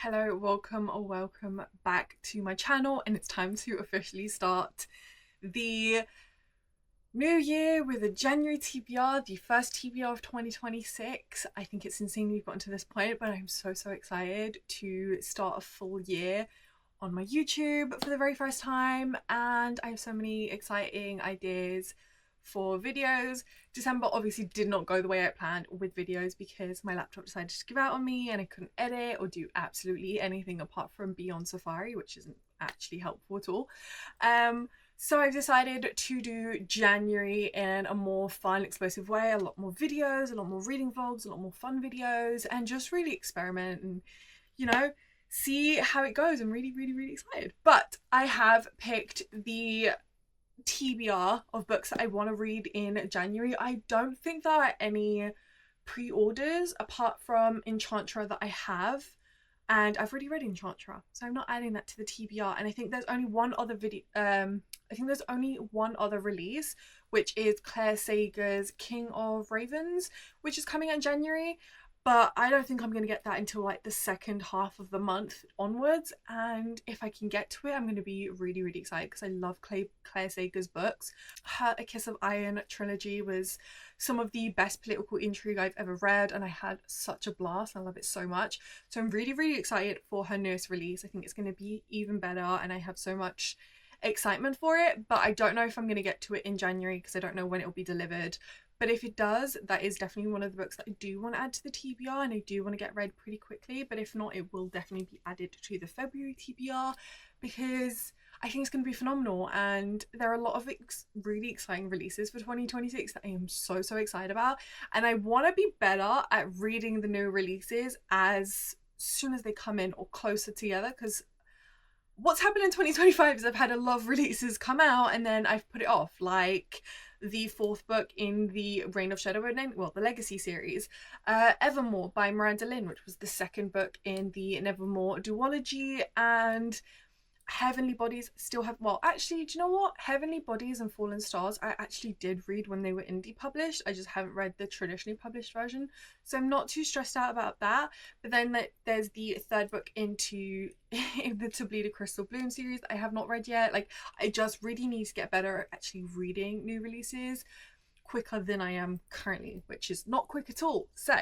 Hello, welcome or welcome back to my channel, and it's time to officially start the new year with a January TBR, the first TBR of 2026. I think it's insane we've gotten to this point, but I'm so excited to start a full year on my YouTube for the very first time, and I have so many exciting ideas for videos. December obviously did not go the way I planned with videos because my laptop decided to give out on me and I couldn't edit or do absolutely anything apart from be on Safari, which isn't actually helpful at all. So I've decided to do January in a more fun, explosive way, a lot more videos, a lot more reading vlogs, a lot more fun videos, and just really experiment and, see how it goes. I'm really excited. But I have picked the TBR of books that I want to read in January. I don't think there are any pre-orders apart from Enchantra that I have, and I've already read Enchantra, so I'm not adding that to the TBR. And I think there's only one other release, which is Claire Sager's King of Ravens, which is coming out in January. But I don't think I'm going to get that until like the second half of the month onwards. And if I can get to it, I'm going to be really excited because I love Claire Sager's books. Her A Kiss of Iron trilogy was some of the best political intrigue I've ever read, and I had such a blast. I love it so much. So I'm really excited for her newest release. I think it's going to be even better, and I have so much excitement for it. But I don't know if I'm going to get to it in January because I don't know when it will be delivered. But if it does, that is definitely one of the books that I do want to add to the TBR, and I do want to get read pretty quickly. But if not, it will definitely be added to the February TBR because I think it's going to be phenomenal. And there are a lot of really exciting releases for 2026 that I am so excited about. And I want to be better at reading the new releases as soon as they come in or closer together, because what's happened in 2025 is I've had a lot of releases come out and then I've put it off, like the fourth book in the Reign of Shadow and the Legacy series, Evermore by Miranda Lynn, which was the second book in the Nevermore duology, and Heavenly Bodies still have, well, actually, do you know what? Heavenly Bodies and Fallen Stars I actually did read when they were indie published. I just haven't read the traditionally published version, so I'm not too stressed out about that. But then there's the third book into the To Bleed a Crystal Bloom series that I have not read yet. Like, I just really need to get better at actually reading new releases quicker than I am currently, which is not quick at all. So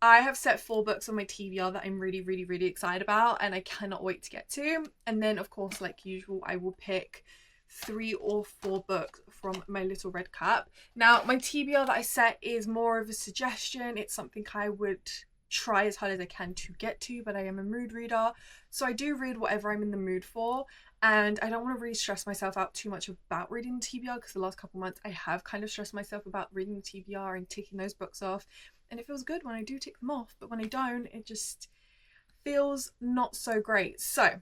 I have set 4 books on my TBR that I'm really excited about, and I cannot wait to get to. And then, of course, like usual, I will pick 3 or 4 books from my little red cap. Now, my TBR that I set is more of a suggestion. It's something I would try as hard as I can to get to, but I am a mood reader, so I do read whatever I'm in the mood for. And I don't want to really stress myself out too much about reading the TBR, because the last couple months I have kind of stressed myself about reading the TBR and ticking those books off. And it feels good when I do tick them off, but when I don't, it just feels not so great. So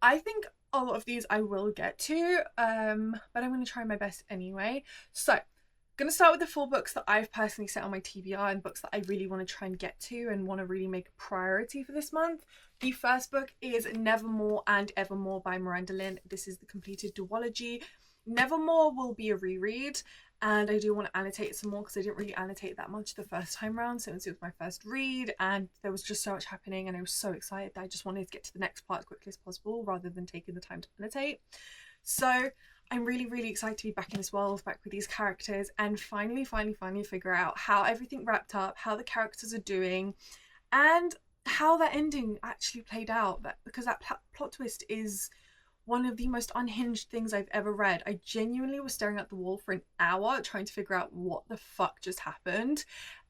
I think a lot of these I will get to, but I'm going to try my best anyway. So I'm going to start with the 4 books that I've personally set on my TBR and books that I really want to try and get to and want to really make a priority for this month. The first book is Nevermore and Evermore by Miranda Lynn. This is the completed duology. Nevermore will be a reread, and I do want to annotate some more because I didn't really annotate that much the first time around since it was my first read, and there was just so much happening and I was so excited that I just wanted to get to the next part as quickly as possible rather than taking the time to annotate. So I'm really excited to be back in this world, back with these characters, and finally figure out how everything wrapped up, how the characters are doing, and how that ending actually played out. Because that plot twist is one of the most unhinged things I've ever read. I genuinely was staring at the wall for an hour trying to figure out what the fuck just happened,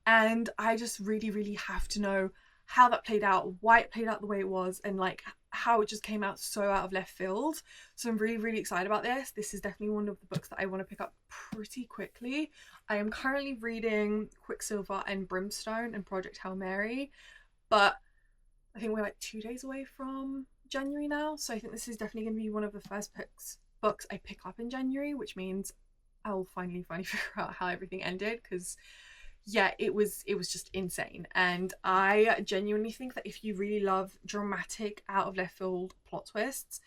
and I just really have to know how that played out, why it played out the way it was, and like how it just came out so out of left field. So I'm really excited about this. This is definitely one of the books that I want to pick up pretty quickly. I am currently reading Quicksilver and Brimstone and Project Hail Mary, but I think we're like 2 days away from January now, so I think this is definitely going to be one of the first books I pick up in January, which means I'll finally figure out how everything ended, because yeah, it was just insane. And I genuinely think that if you really love dramatic out of left field plot twists,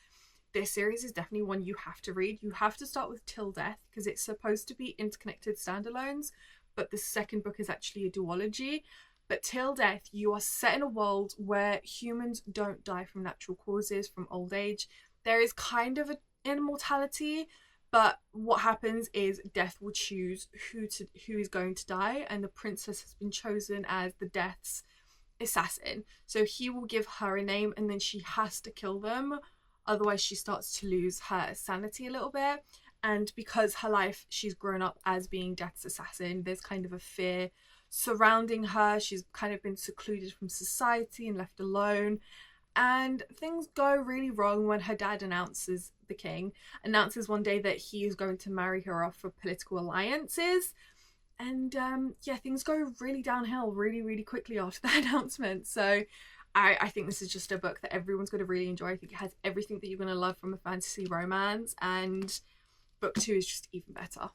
this series is definitely one you have to read. You have to start with Till Death because it's supposed to be interconnected standalones, but the second book is actually a duology. But till death, you are set in a world where humans don't die from natural causes, from old age. There is kind of an immortality, but what happens is death will choose who is going to die, and the princess has been chosen as the death's assassin. So he will give her a name, and then she has to kill them, otherwise she starts to lose her sanity a little bit. And because her life, she's grown up as being death's assassin, there's kind of a fear surrounding her. She's kind of been secluded from society and left alone, and things go really wrong when her dad the king announces one day that he is going to marry her off for political alliances. And yeah, things go really downhill really, really quickly after that announcement. So I think this is just a book that everyone's going to really enjoy. I think it has everything that you're going to love from a fantasy romance, and book 2 is just even better.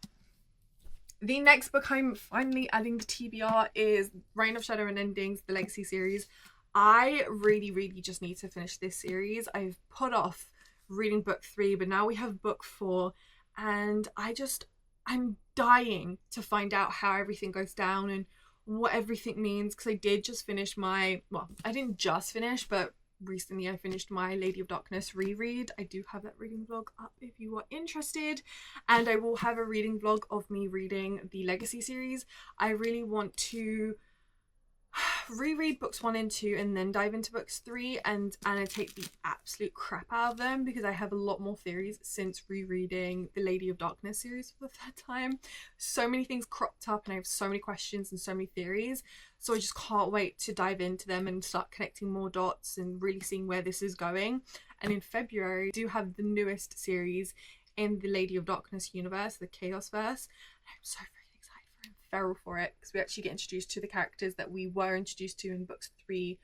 The next book I'm finally adding to TBR is Reign of Shadow and Endings, the Legacy series. I really, really just need to finish this series. I've put off reading book 3, but now we have book 4, and I'm dying to find out how everything goes down and what everything means, because I did just finish I didn't just finish, but recently I finished my Lady of Darkness reread. I do have that reading vlog up if you are interested, and I will have a reading vlog of me reading the Legacy series. I really want to reread books 1 and 2 and then dive into books 3 and annotate the absolute crap out of them, because I have a lot more theories since rereading the Lady of Darkness series for the third time. So many things cropped up and I have so many questions and so many theories, so I just can't wait to dive into them and start connecting more dots and really seeing where this is going. And in February, I do have the newest series in the Lady of Darkness universe, the Chaos Verse. I'm so feral for it, because we actually get introduced to the characters that we were introduced to in books 3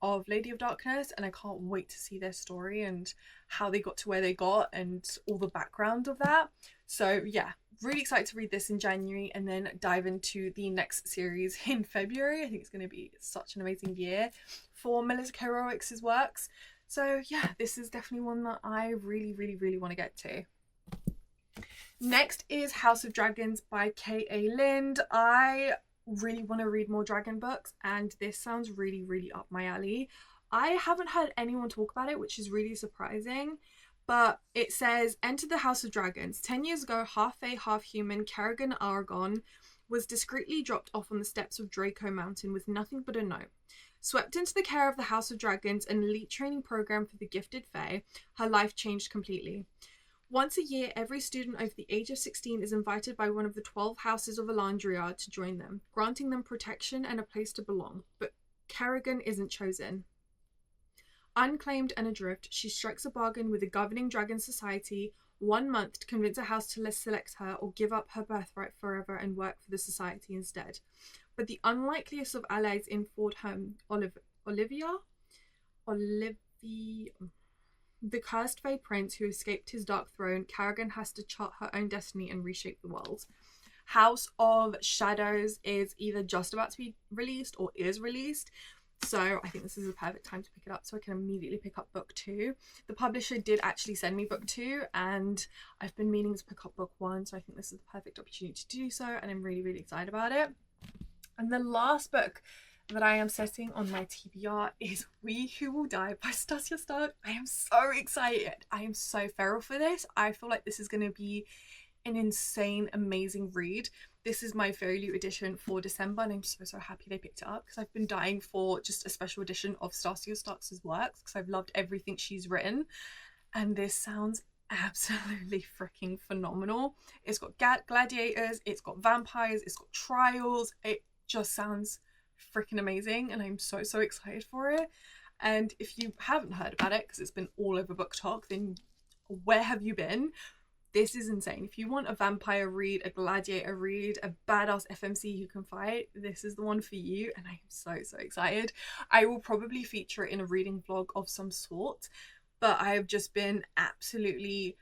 of Lady of Darkness, and I can't wait to see their story and how they got to where they got and all the background of that. So yeah, really excited to read this in January and then dive into the next series in February. I think it's going to be such an amazing year for Melissa Heroics' works. So yeah, this is definitely one that I really, really, really want to get to. Next is House of Dragons by K.A. Lind. I really want to read more dragon books, and this sounds really, really up my alley. I haven't heard anyone talk about it, which is really surprising, but it says, enter the House of Dragons. 10 years ago, half fae, half human Kerrigan Aragon was discreetly dropped off on the steps of Draco Mountain with nothing but a note. Swept into the care of the House of Dragons, an elite training program for the gifted fae, her life changed completely. Once a year, every student over the age of 16 is invited by one of the 12 houses of Elandria to join them, granting them protection and a place to belong. But Kerrigan isn't chosen. Unclaimed and adrift, she strikes a bargain with the governing dragon society 1 month to convince a house to select her or give up her birthright forever and work for the society instead. But the unlikeliest of allies in Fordham, the cursed fae prince who escaped his dark throne, Kerrigan has to chart her own destiny and reshape the world. House of Shadows is either just about to be released or is released, so I think this is a perfect time to pick it up so I can immediately pick up book 2. The publisher did actually send me book 2, and I've been meaning to pick up book 1, so I think this is the perfect opportunity to do so, and I'm really, really excited about it. And the last book that I am setting on my TBR is We Who Will Die by Stasia Stark. I am so excited. I am so feral for this. I feel like this is going to be an insane, amazing read. This is my Fairy Loot edition for December, and I'm so, so happy they picked it up, because I've been dying for just a special edition of Stasia Stark's works, because I've loved everything she's written, and this sounds absolutely freaking phenomenal. It's got gladiators, it's got vampires, it's got trials. It just sounds freaking amazing, and I'm so, so excited for it. And if you haven't heard about it, because it's been all over Book Talk, then where have you been? This is insane. If you want a vampire read, a gladiator read, a badass FMC who can fight, this is the one for you, and I'm so, so excited. I will probably feature it in a reading vlog of some sort, but I have just been absolutely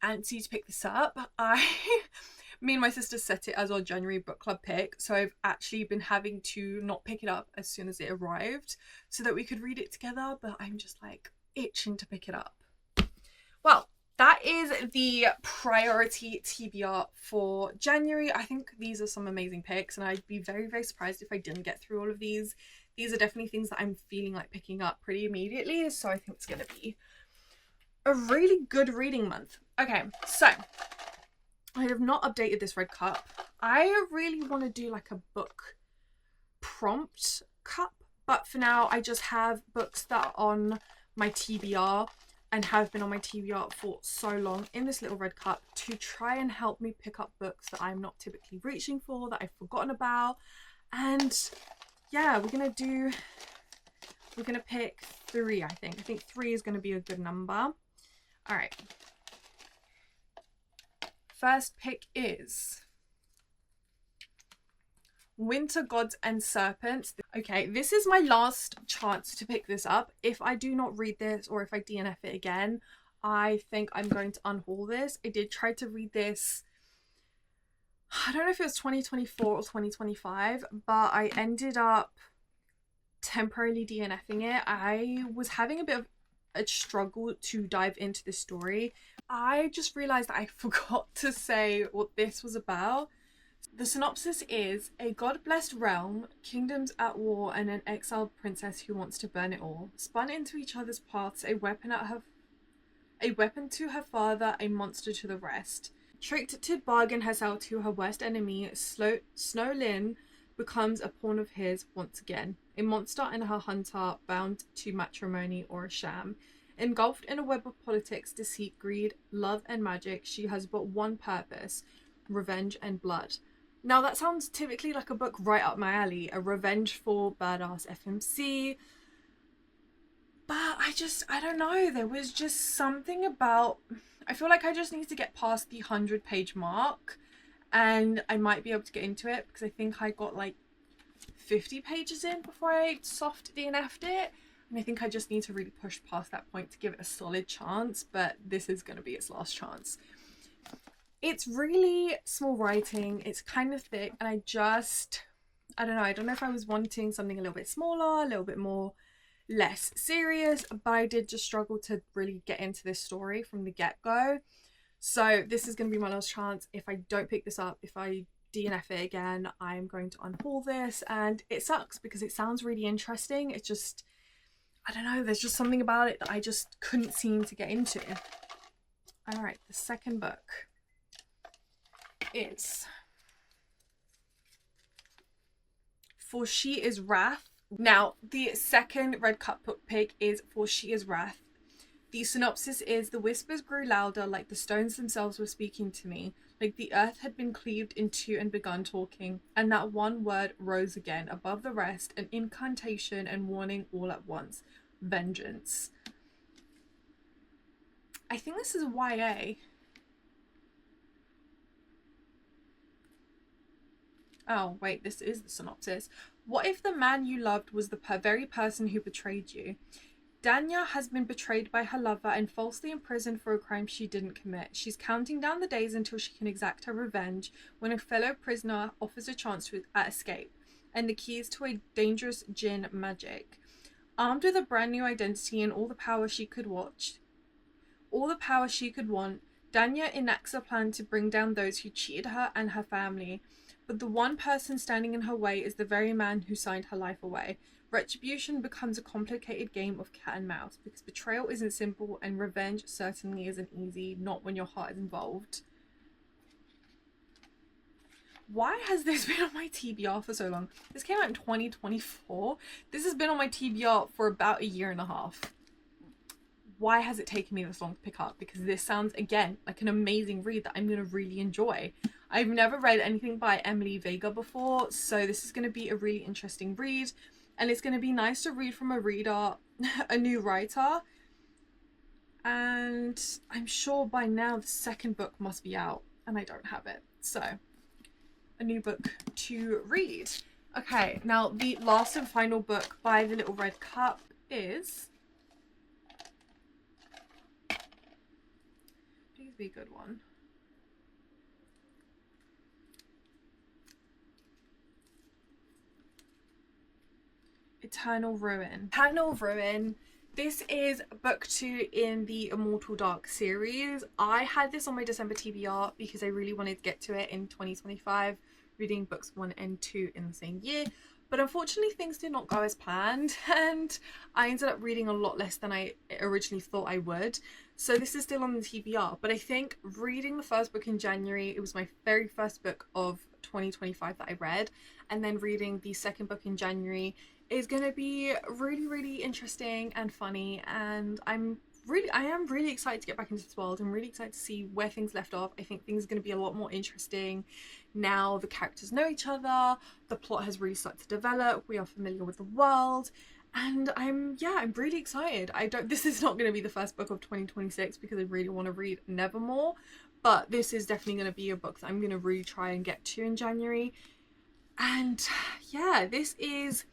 antsy to pick this up. Me and my sister set it as our January book club pick, so I've actually been having to not pick it up as soon as it arrived so that we could read it together, but I'm just like itching to pick it up. Well, that is the priority TBR for January. I think these are some amazing picks, and I'd be very, very surprised if I didn't get through all of these. These are definitely things that I'm feeling like picking up pretty immediately, so I think it's going to be a really good reading month. Okay, so I have not updated this red cup. I really want to do like a book prompt cup, but for now I just have books that are on my TBR and have been on my TBR for so long in this little red cup to try and help me pick up books that I'm not typically reaching for, that I've forgotten about. And yeah, we're gonna pick 3. I think 3 is gonna be a good number. All right, first pick is Winter Gods and Serpents. Okay, this is my last chance to pick this up. If I do not read this, or if I DNF it again, I think I'm going to unhaul this. I did try to read this, I don't know if it was 2024 or 2025, but I ended up temporarily DNFing it. I was having a bit of a struggle to dive into this story. I just realized that I forgot to say what this was about. The synopsis is a god-blessed realm, kingdoms at war, and an exiled princess who wants to burn it all. Spun into each other's paths, a weapon to her father, a monster to the rest. Tricked to bargain herself to her worst enemy, Snow Lynn becomes a pawn of his once again. A monster and her hunter, bound to matrimony or a sham. Engulfed in a web of politics, deceit, greed, love, and magic, she has but one purpose: revenge and blood. Now that sounds typically like a book right up my alley, a revengeful badass FMC, but I don't know, there was just something about, I feel like I just need to get past the 100-page mark and I might be able to get into it, because I think I got like 50 pages in before I soft DNF'd it, and I think I just need to really push past that point to give it a solid chance, but this is going to be its last chance. It's really small writing, it's kind of thick, and I don't know if I was wanting something a little bit smaller, a little bit more less serious, but I did just struggle to really get into this story from the get-go. So this is going to be my last chance. If I don't pick this up, if I DNF it again, I'm going to unhaul this, and it sucks because it sounds really interesting. It's just, I don't know, there's just something about it that I just couldn't seem to get into. All right, the second book is For She Is Wrath. Now, the second red cup book pick is For She Is Wrath. The synopsis is: the whispers grew louder, like the stones themselves were speaking to me, like the earth had been cleaved in two and begun talking, and that one word rose again above the rest, an incantation and warning all at once: vengeance. I think this is a YA. Oh, wait, this is the synopsis. What if the man you loved was the very person who betrayed you? Danya has been betrayed by her lover and falsely imprisoned for a crime she didn't commit. She's counting down the days until she can exact her revenge when a fellow prisoner offers a chance to escape and the keys to a dangerous jinn magic. Armed with a brand new identity and all the power she could want, Danya enacts a plan to bring down those who cheated her and her family. But the one person standing in her way is the very man who signed her life away. Retribution becomes a complicated game of cat and mouse, because betrayal isn't simple and revenge certainly isn't easy, not when your heart is involved. Why has this been on my TBR for so long? This came out in 2024. This has been on my TBR for about a year and a half. Why has it taken me this long to pick up? Because this sounds, again, like an amazing read that I'm going to really enjoy. I've never read anything by Emily Vega before, so this is going to be a really interesting read. And it's going to be nice to read from a reader, a new writer. And I'm sure by now the second book must be out, and I don't have it. So, a new book to read. Okay, now the last and final book by the Little Red Cup is... Please be a good one. Eternal Ruin. Eternal Ruin This is book 2 in the Immortal Dark series. I had this on my December TBR because I really wanted to get to it in 2025, reading books 1 and 2 in the same year. But unfortunately things did not go as planned and I ended up reading a lot less than I originally thought I would. So this is still on the TBR, but I think reading the first book in January, it was my very first book of 2025 that I read, and then reading the second book in January is going to be really interesting and funny, and I am really excited to get back into this world. I'm really excited to see where things left off. I think things are going to be a lot more interesting now. The characters know each other, the plot has really started to develop, we are familiar with the world, and I'm really excited. This is not going to be the first book of 2026 because I really want to read Nevermore, but this is definitely going to be a book that I'm going to really try and get to in January. And yeah, this is,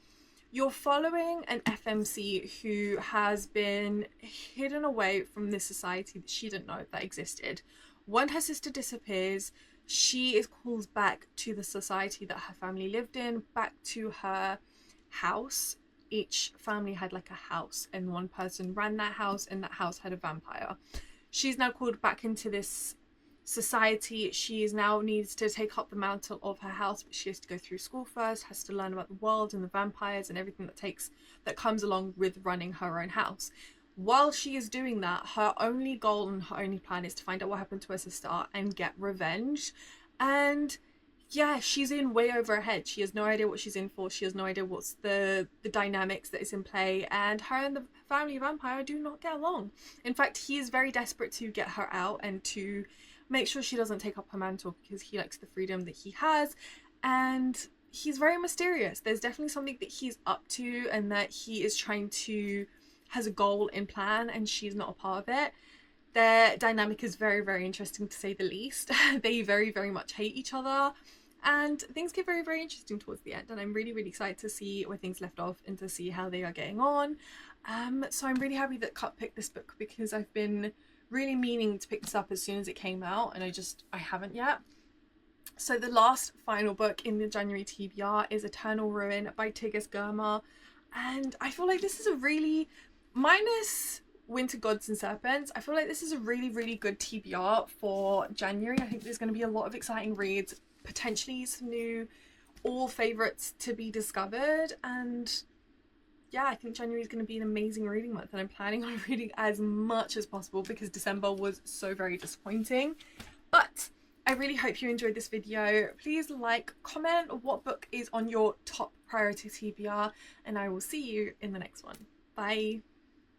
you're following an FMC who has been hidden away from this society that she didn't know that existed. When her sister disappears, she is called back to the society that her family lived in, back to her house. Each family had like a house and one person ran that house, and that house had a vampire. She's now called back into this society. She is now needs to take up the mantle of her house, but she has to go through school first, has to learn about the world and the vampires and everything that comes along with running her own house. While she is doing that, her only goal and her only plan is to find out what happened to her sister and get revenge. And yeah, she's in way over her head. She has no idea what she's in for. She has no idea what's the dynamics that is in play, and her and the family vampire do not get along. In fact, he is very desperate to get her out and to make sure she doesn't take up her mantle because he likes the freedom that he has, and he's very mysterious. There's definitely something that he's up to and that he is trying to, has a goal in plan, and she's not a part of it. Their dynamic is very interesting to say the least. They very much hate each other, and things get very interesting towards the end, and I'm really excited to see where things left off and to see how they are getting on. So I'm really happy that Cut picked this book because I've been really meaning to pick this up as soon as it came out, and I haven't yet. So the last final book in the January TBR is Eternal Ruin by Tigris Germa, and I feel like this is a really, minus Winter Gods and Serpents, I feel like this is a really good TBR for January. I think there's going to be a lot of exciting reads, potentially some new all favourites to be discovered, and yeah, I think January is going to be an amazing reading month, and I'm planning on reading as much as possible because December was so very disappointing. But I really hope you enjoyed this video. Please like, comment what book is on your top priority TBR, and I will see you in the next one. Bye!